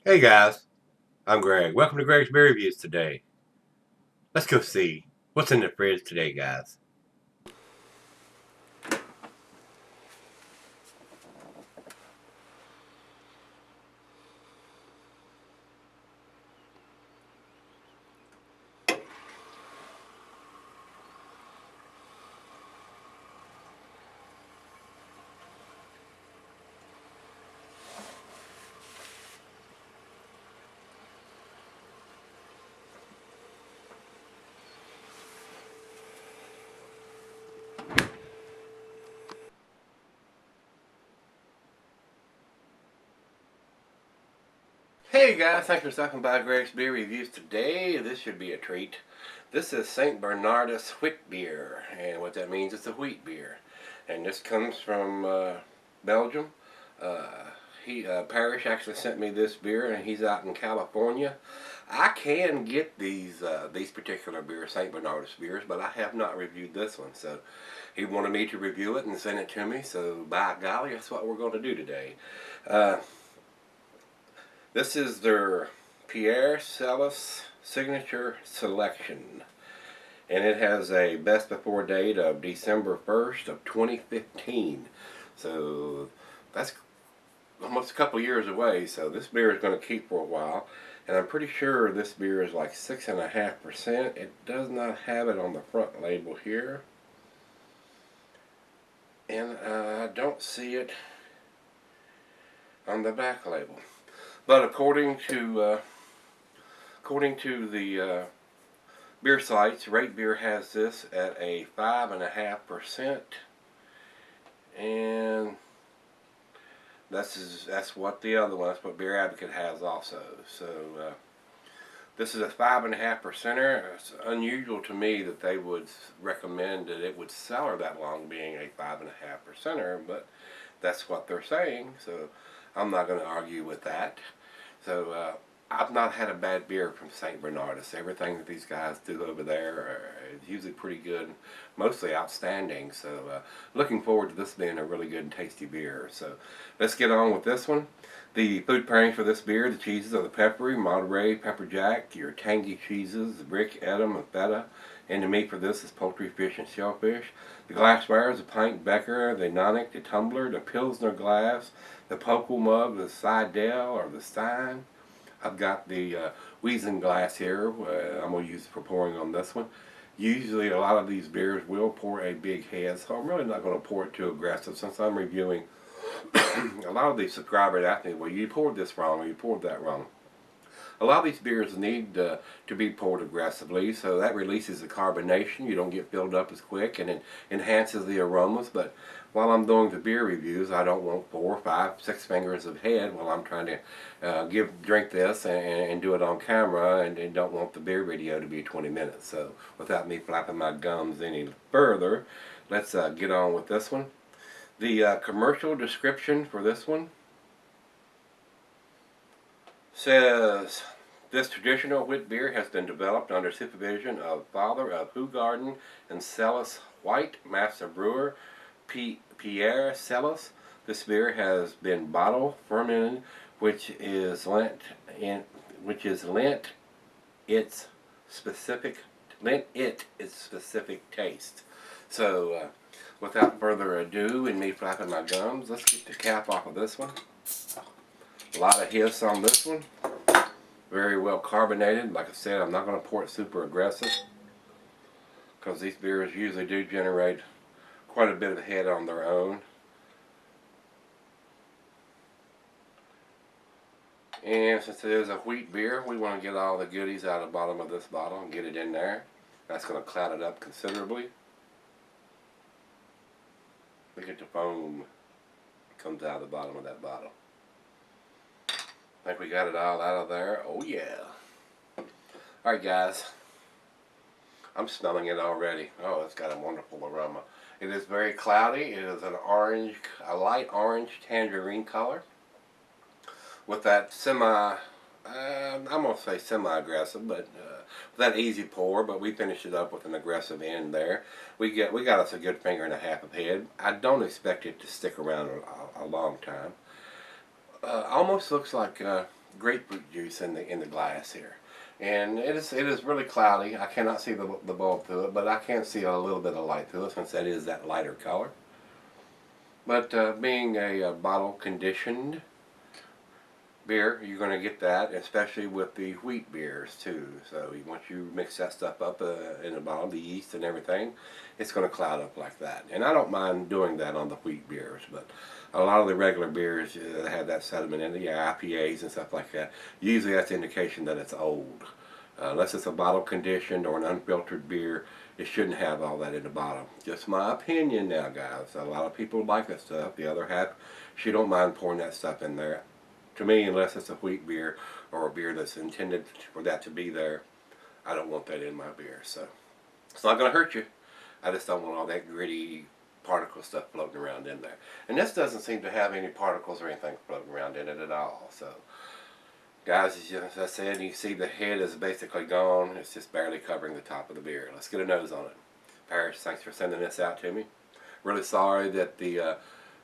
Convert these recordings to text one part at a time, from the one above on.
Hey guys, I'm Greg. Welcome to Gregsbeerreviews today. Let's go see what's in the fridge today, guys. Hey guys, thanks for stopping by Gregsbeerreviews today. This should be a treat. This is St. Bernardus Witbier, and what that means is a wheat beer. And this comes from Belgium. Uh, Parrish actually sent me this beer, and he's out in California. I can get these particular beers, St. Bernardus beers, but I have not reviewed this one. So he wanted me to review it and send it to me. So by golly, that's what we're going to do today. Uh, this is their Pairings Signature Selection, and it has a best before date of December 1st of 2015. So that's almost a couple years away, so this beer is going to keep for a while. And I'm pretty sure this beer is like 6.5%. It does not have it on the front label here, and I don't see it on the back label. But according to the beer sites, Rate Beer has this at a 5.5%, and that's what the other one. That's what Beer Advocate has also. So this is a 5.5%er. It's unusual to me that they would recommend that it would sour that long, being a 5.5%er, but that's what they're saying. So I'm not going to argue with that. So I've not had a bad beer from St. Bernardus. Everything that these guys do over there is usually pretty good, mostly outstanding. So looking forward to this being a really good and tasty beer. So let's get on with this one. The food pairings for this beer, the cheeses are the peppery, Monterey, pepper jack, your tangy cheeses, the brick, Edam, and feta. And the meat for this is poultry, fish, and shellfish. The glassware is the pint Becker, the nonic, the tumbler, the Pilsner glass, the Pokel mug, the Seidel or the Stein. I've got the Wiesen glass here. I'm going to use it for pouring on this one. Usually a lot of these beers will pour a big head, so I'm really not going to pour it too aggressive since I'm reviewing. A lot of these subscribers ask me, well, you poured this wrong or you poured that wrong. A lot of these beers need to be poured aggressively, so that releases the carbonation. You don't get filled up as quick, and it enhances the aromas. But while I'm doing the beer reviews, I don't want 4, 5, 6 fingers of head while I'm trying to drink this and do it on camera, and don't want the beer video to be 20 minutes. So without me flapping my gums any further, let's get on with this one. The commercial description for this one says, this traditional wit beer has been developed under supervision of father of Hoegaarden and Celis White, master brewer Pierre Celis. This beer has been bottle fermented, which is lent its specific taste. So without further ado and me flapping my gums, let's get the cap off of this one. A lot of hiss on this one. Very well carbonated. Like I said, I'm not going to pour it super aggressive because these beers usually do generate quite a bit of head on their own. And since it is a wheat beer, we want to get all the goodies out of the bottom of this bottle and get it in there. That's going to cloud it up considerably. Look at the foam that comes out of the bottom of that bottle. I think we got it all out of there. Oh yeah. Alright guys. I'm smelling it already. Oh, it's got a wonderful aroma. It is very cloudy. It is a light orange tangerine color. With that I'm going to say semi-aggressive, but that easy pour, but we finished it up with an aggressive end there. We got us a good finger and a half of head. I don't expect it to stick around a long time. Almost looks like grapefruit juice in the glass here. And it is really cloudy. I cannot see the bulb through it, but I can see a little bit of light through it since that is that lighter color. But being a bottle conditioned beer, you're going to get that, especially with the wheat beers too. So once you mix that stuff up in the bottle, the yeast and everything, it's going to cloud up like that. And I don't mind doing that on the wheat beers, but a lot of the regular beers have that sediment in it, IPAs and stuff like that. Usually that's an indication that it's old. Unless it's a bottle conditioned or an unfiltered beer, it shouldn't have all that in the bottom. Just my opinion now, guys. A lot of people like that stuff. The other half, she don't mind pouring that stuff in there. To me, unless it's a wheat beer or a beer that's intended for that to be there, I don't want that in my beer. So it's not going to hurt you. I just don't want all that gritty particle stuff floating around in there. And this doesn't seem to have any particles or anything floating around in it at all. So, guys, as I said, you see the head is basically gone. It's just barely covering the top of the beer. Let's get a nose on it. Parrish, thanks for sending this out to me. Really sorry that the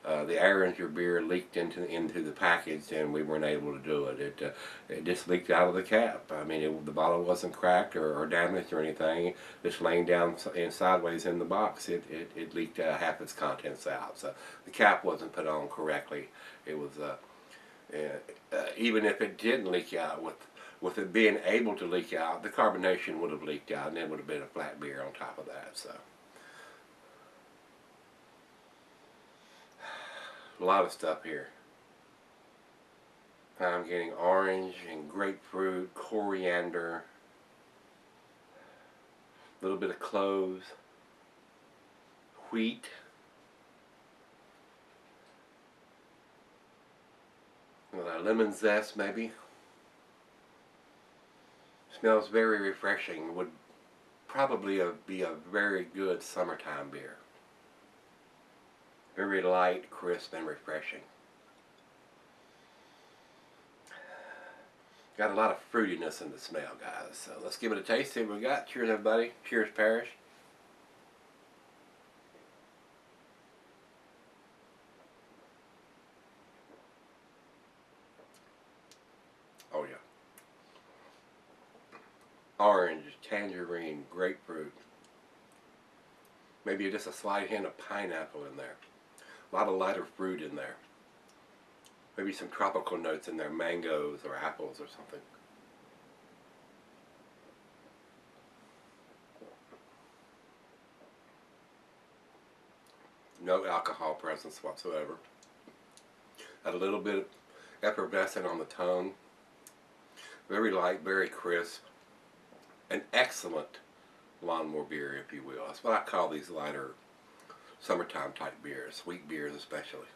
Anheuser beer leaked into the package and we weren't able to do it. It just leaked out of the cap. I mean, the bottle wasn't cracked or damaged or anything. Just laying down sideways in the box, it leaked half its contents out. So the cap wasn't put on correctly. It was even if it didn't leak out, with it being able to leak out, the carbonation would have leaked out and it would have been a flat beer on top of that. So. A lot of stuff here. I'm getting orange and grapefruit, coriander, a little bit of cloves, wheat, lemon zest maybe. Smells very refreshing. Would probably be a very good summertime beer. Very light, crisp, and refreshing. Got a lot of fruitiness in the smell, guys. So let's give it a taste, see what we got. Cheers, everybody. Cheers, Parrish. Oh, yeah. Orange, tangerine, grapefruit. Maybe just a slight hint of pineapple in there. A lot of lighter fruit in there. Maybe some tropical notes in there, mangoes or apples or something. No alcohol presence whatsoever. Had a little bit of effervescent on the tongue. Very light, very crisp. An excellent lawnmower beer, if you will. That's what I call these lighter summertime type beers, sweet beers especially.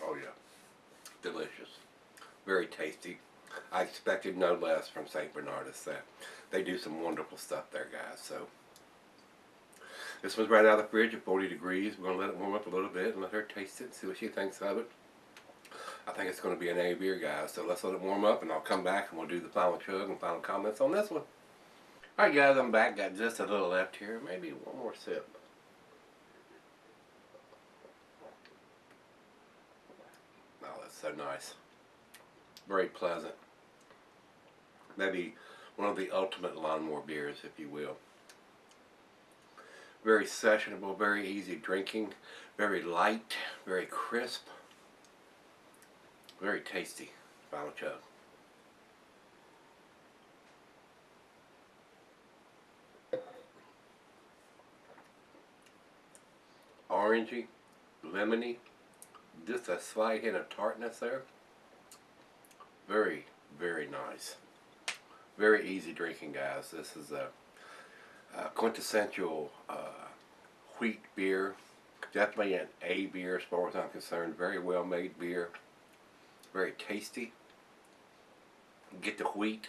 Oh yeah, delicious, very tasty. I expected no less from St. Bernardus. That they do some wonderful stuff there, guys. So this one's right out of the fridge at 40 degrees. We're gonna let it warm up a little bit and let her taste it and see what she thinks of it. I think it's going to be an A beer, guys, so let's let it warm up and I'll come back and we'll do the final chug and final comments on this one. Alright, guys, I'm back. Got just a little left here. Maybe one more sip. Oh, that's so nice. Very pleasant. Maybe one of the ultimate lawnmower beers, if you will. Very sessionable, very easy drinking, very light, very crisp. Very tasty. Final chug. Orangey, lemony, just a slight hint of tartness there. Very, very nice. Very easy drinking, guys. This is a quintessential wheat beer. Definitely an A beer as far as I'm concerned. Very well made beer. Very tasty. Get the wheat,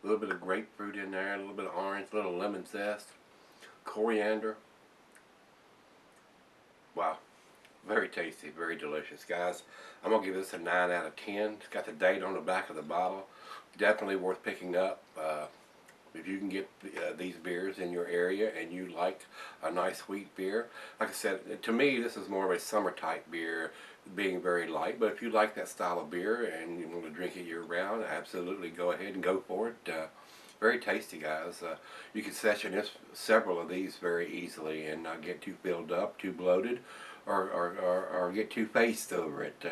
a little bit of grapefruit in there, a little bit of orange, a little lemon zest, coriander. Wow, very tasty, very delicious, guys. I'm gonna give this a 9 out of 10. It's got the date on the back of the bottle. Definitely worth picking up. If you can get these beers in your area and you like a nice wheat beer, like I said, to me this is more of a summer type beer, being very light. But if you like that style of beer and you want to drink it year round, absolutely go ahead and go for it. Very tasty, guys. You can session several of these very easily and not get too filled up, too bloated, or get too faced over it.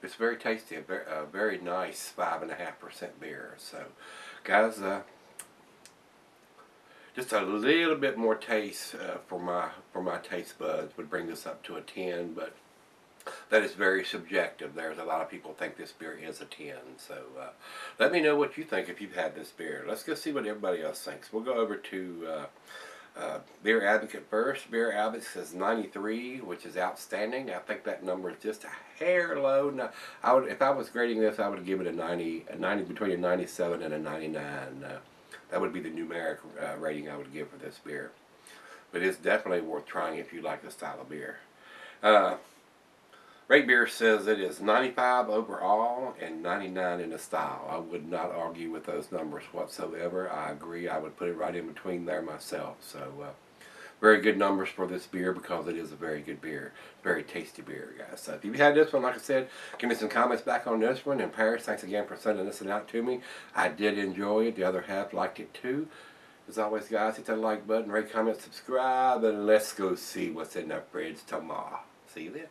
It's very tasty, a very nice 5.5% beer. So, guys, just a little bit more taste for my taste buds would bring this up to a 10, but that is very subjective. There's a lot of people think this beer is a 10. So let me know what you think if you've had this beer. Let's go see what everybody else thinks. We'll go over to Beer Advocate first. Beer Advocate says 93, which is outstanding. I think that number is just a hair low. Now, if I was grading this, I would give it a 90, between a 97 and a 99. That would be the numeric rating I would give for this beer. But it's definitely worth trying if you like the style of beer. Rate Beer says it is 95 overall and 99 in the style. I would not argue with those numbers whatsoever. I agree. I would put it right in between there myself. So, very good numbers for this beer because it is a very good beer. Very tasty beer, guys. So, if you've had this one, like I said, give me some comments back on this one. And Paris, thanks again for sending this one out to me. I did enjoy it. The other half liked it too. As always, guys, hit that like button, rate, comment, subscribe, and let's go see what's in the fridge tomorrow. See you then.